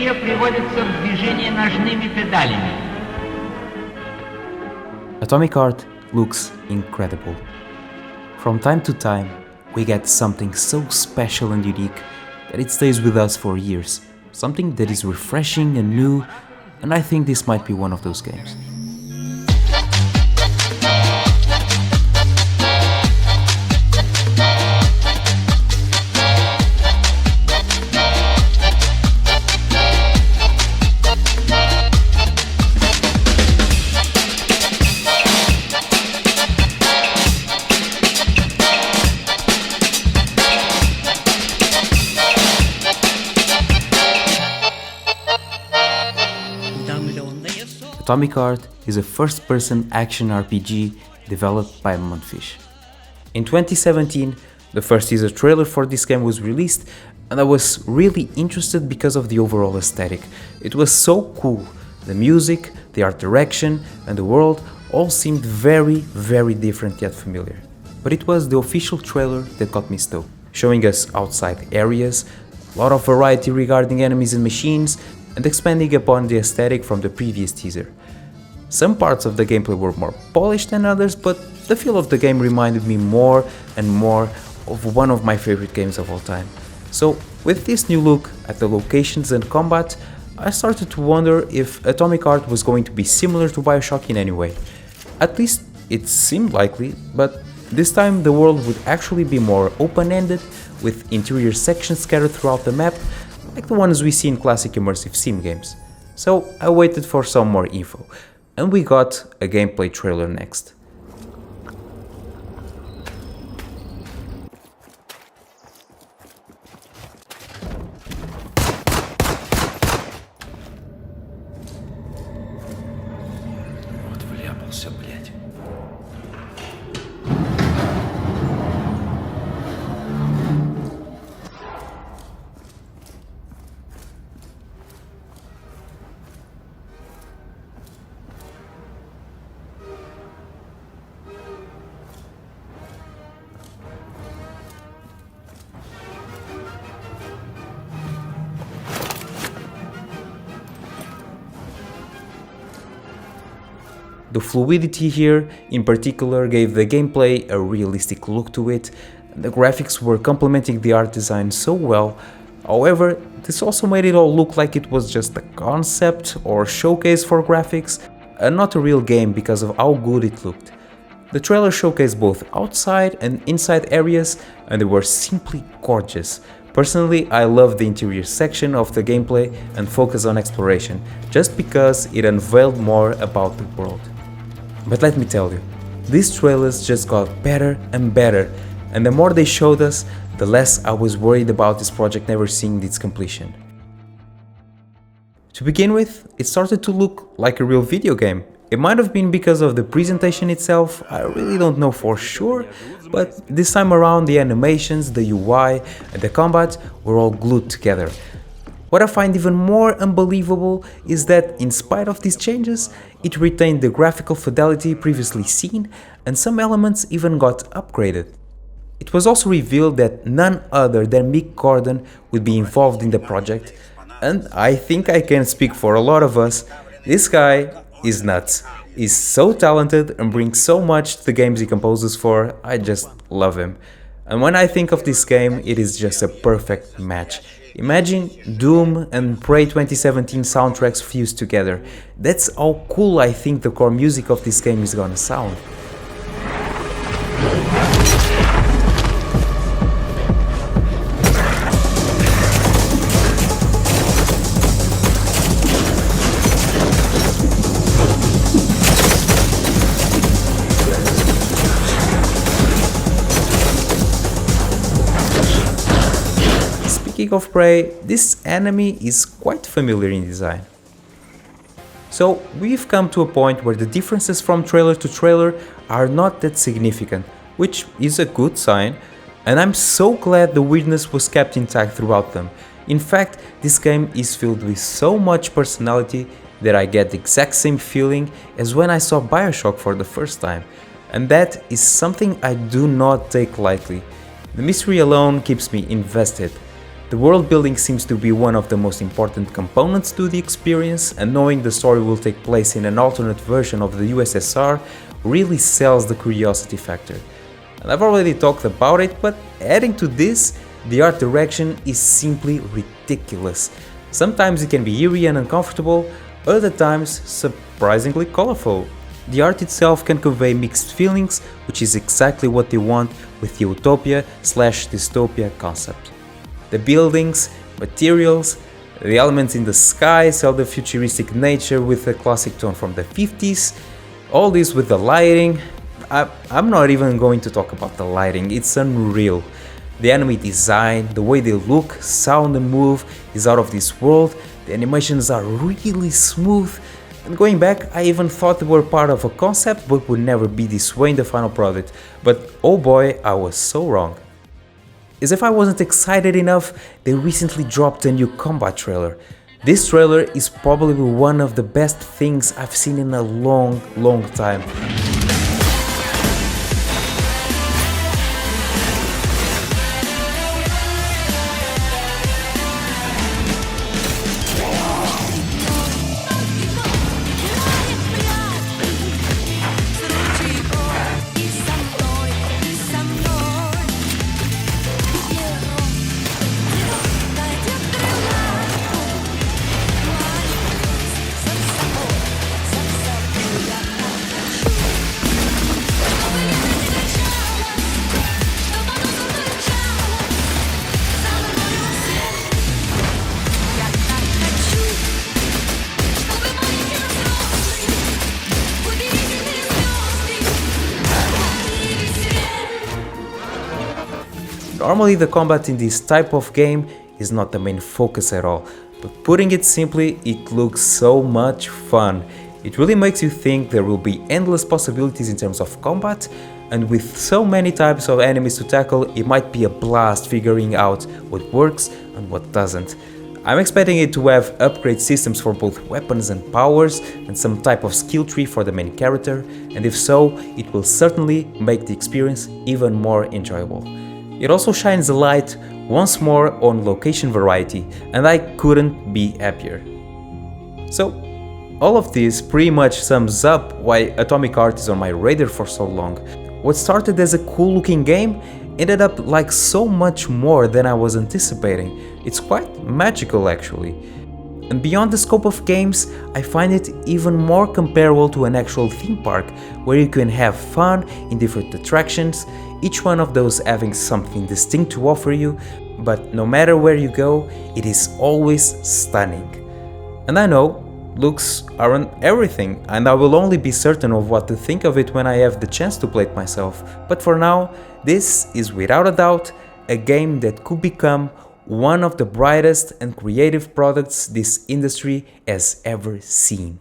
Действие приводится в движение ножными педалями. Atomic Heart looks incredible. From time to time, we get something so special and unique that it stays with us for years. Something that is refreshing and new, and I think this might be one of those games. Atomic Heart is a first-person action RPG developed by Mundfish. In 2017, the first teaser trailer for this game was released, and I was really interested because of the overall aesthetic. It was so cool. The music, the art direction, and the world all seemed very different yet familiar. But it was the official trailer that got me stoked, showing us outside areas, a lot of variety regarding enemies and machines, and expanding upon the aesthetic from the previous teaser. Some parts of the gameplay were more polished than others, but the feel of the game reminded me more and more of one of my favorite games of all time. So with this new look at the locations and combat, I started to wonder if Atomic Heart was going to be similar to BioShock in any way. At least it seemed likely, but this time the world would actually be more open-ended, with interior sections scattered throughout the map, like the ones we see in classic immersive sim games. So I waited for some more info, and we got a gameplay trailer next. Вот вляпался, блядь. The fluidity here, in particular, gave the gameplay a realistic look to it. The graphics were complementing the art design so well. However, this also made it all look like it was just a concept or showcase for graphics, and not a real game because of how good it looked. The trailer showcased both outside and inside areas, and they were simply gorgeous. Personally, I love the interior section of the gameplay and focus on exploration, just because it unveiled more about the world. But let me tell you, these trailers just got better and better, and the more they showed us, the less I was worried about this project never seeing its completion. To begin with, it started to look like a real video game. It might have been because of the presentation itself, I really don't know for sure, but this time around the animations, the UI and the combat were all glued together. What I find even more unbelievable is that, in spite of these changes, it retained the graphical fidelity previously seen, and some elements even got upgraded. It was also revealed that none other than Mick Gordon would be involved in the project, and I think I can speak for a lot of us, this guy is nuts. He's so talented and brings so much to the games he composes for, I just love him. And when I think of this game, it is just a perfect match. Imagine Doom and Prey 2017 soundtracks fused together. That's how cool I think the core music of this game is gonna sound. Speaking of Prey, this enemy is quite familiar in design. So we've come to a point where the differences from trailer to trailer are not that significant, which is a good sign, and I'm so glad the weirdness was kept intact throughout them. In fact, this game is filled with so much personality that I get the exact same feeling as when I saw BioShock for the first time, and that is something I do not take lightly. The mystery alone keeps me invested. The world building seems to be one of the most important components to the experience, and knowing the story will take place in an alternate version of the USSR really sells the curiosity factor. And I've already talked about it, but adding to this, the art direction is simply ridiculous. Sometimes it can be eerie and uncomfortable, other times surprisingly colorful. The art itself can convey mixed feelings, which is exactly what they want with the utopia/dystopia concept. The buildings, materials, the elements in the sky sell the futuristic nature with a classic tone from the 50s, all this with the lighting. I'm not even going to talk about the lighting, it's unreal. The enemy design, the way they look, sound and move is out of this world, the animations are really smooth, and going back I even thought they were part of a concept but would never be this way in the final product, but oh boy, I was so wrong. As if I wasn't excited enough, they recently dropped a new combat trailer. This trailer is probably one of the best things I've seen in a long time. Normally the combat in this type of game is not the main focus at all, but putting it simply, it looks so much fun. It really makes you think there will be endless possibilities in terms of combat, and with so many types of enemies to tackle, it might be a blast figuring out what works and what doesn't. I'm expecting it to have upgrade systems for both weapons and powers, and some type of skill tree for the main character, and if so, it will certainly make the experience even more enjoyable. It also shines a light once more on location variety, and I couldn't be happier. So, all of this pretty much sums up why Atomic Heart is on my radar for so long. What started as a cool looking game ended up like so much more than I was anticipating. It's quite magical actually. And beyond the scope of games, I find it even more comparable to an actual theme park, where you can have fun in different attractions, each one of those having something distinct to offer you, but no matter where you go, it is always stunning. And I know, looks aren't everything, and I will only be certain of what to think of it when I have the chance to play it myself, but for now, this is without a doubt a game that could become one of the brightest and creative products this industry has ever seen.